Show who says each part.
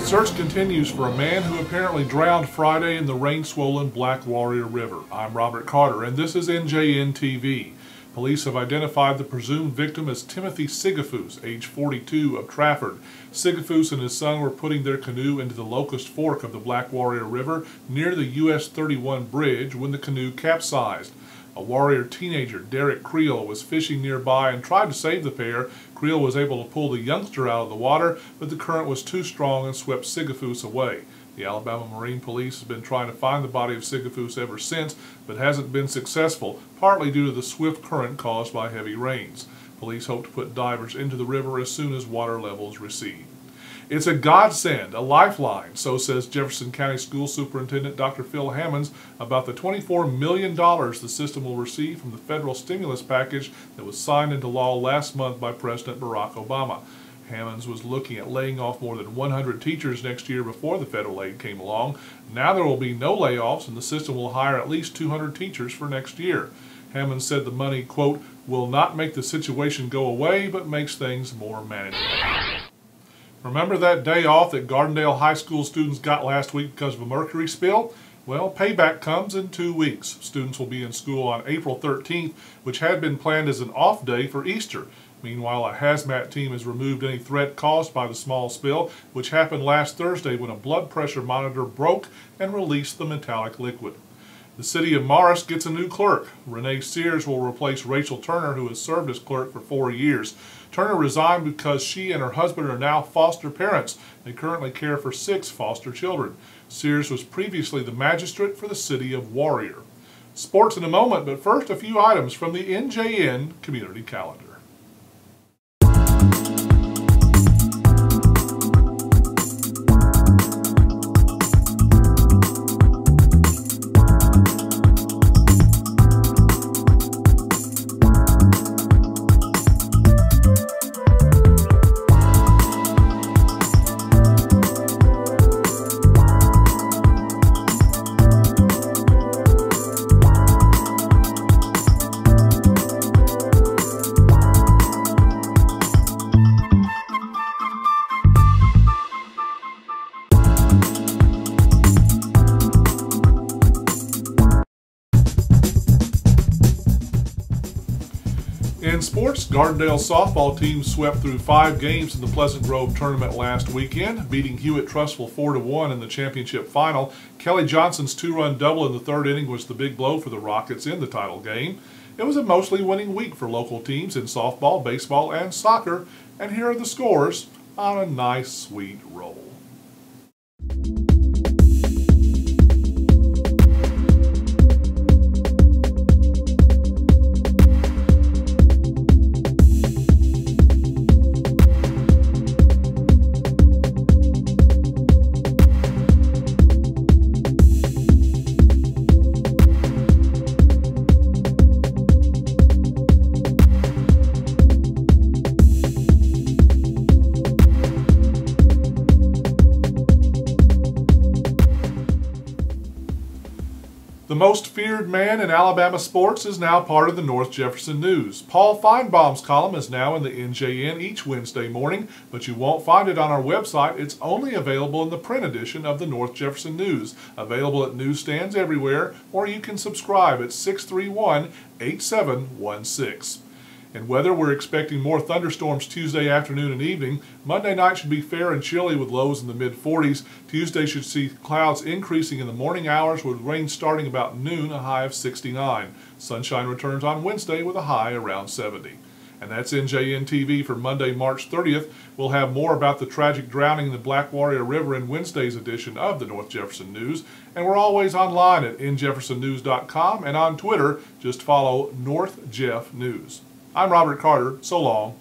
Speaker 1: Search continues for a man who apparently drowned Friday in the rain-swollen Black Warrior River. I'm Robert Carter, and this is NJNtv. Police have identified the presumed victim as Timothy Sigafus, age 42, of Trafford. Sigafus and his son were putting their canoe into the Locust Fork of the Black Warrior River near the US 31 bridge when the canoe capsized. A Warrior teenager, Derek Creel, was fishing nearby and tried to save the pair. Creel was able to pull the youngster out of the water, but the current was too strong and swept Sigafus away. The Alabama Marine Police has been trying to find the body of Sigafus ever since, but hasn't been successful, partly due to the swift current caused by heavy rains. Police hope to put divers into the river as soon as water levels recede. It's a godsend, a lifeline, so says Jefferson County School Superintendent Dr. Phil Hammonds about the $24 million the system will receive from the federal stimulus package that was signed into law last month by President Barack Obama. Hammonds was looking at laying off more than 100 teachers next year before the federal aid came along. Now there will be no layoffs, and the system will hire at least 200 teachers for next year. Hammonds said the money, quote, will not make the situation go away, but makes things more manageable. Remember that day off that Gardendale High School students got last week because of a mercury spill? Well, payback comes in 2 weeks. Students will be in school on April 13th, which had been planned as an off day for Easter. Meanwhile, a hazmat team has removed any threat caused by the small spill, which happened last Thursday when a blood pressure monitor broke and released the metallic liquid. The city of Morris gets a new clerk. Renee Sears will replace Rachel Turner, who has served as clerk for 4 years. Turner resigned because she and her husband are now foster parents. They currently care for 6 foster children. Sears was previously the magistrate for the city of Warrior. Sports in a moment, but first a few items from the NJN community calendar. In sports, Gardendale softball team swept through 5 games in the Pleasant Grove tournament last weekend, beating Hewitt-Trussville 4-1 in the championship final. Kelly Johnson's 2-run double in the 3rd inning was the big blow for the Rockets in the title game. It was a mostly winning week for local teams in softball, baseball, and soccer, and here are the scores on a nice, sweet roll. The most feared man in Alabama sports is now part of the North Jefferson News. Paul Feinbaum's column is now in the NJN each Wednesday morning, but you won't find it on our website. It's only available in the print edition of the North Jefferson News, available at newsstands everywhere, or you can subscribe at 631-8716. In weather, we're expecting more thunderstorms Tuesday afternoon and evening. Monday night should be fair and chilly with lows in the mid-40s. Tuesday should see clouds increasing in the morning hours with rain starting about noon, a high of 69. Sunshine returns on Wednesday with a high around 70. And that's NJNtv for Monday, March 30th. We'll have more about the tragic drowning in the Black Warrior River in Wednesday's edition of the North Jefferson News. And we're always online at njeffersonnews.com, and on Twitter, just follow NorthJeff News. I'm Robert Carter. So long.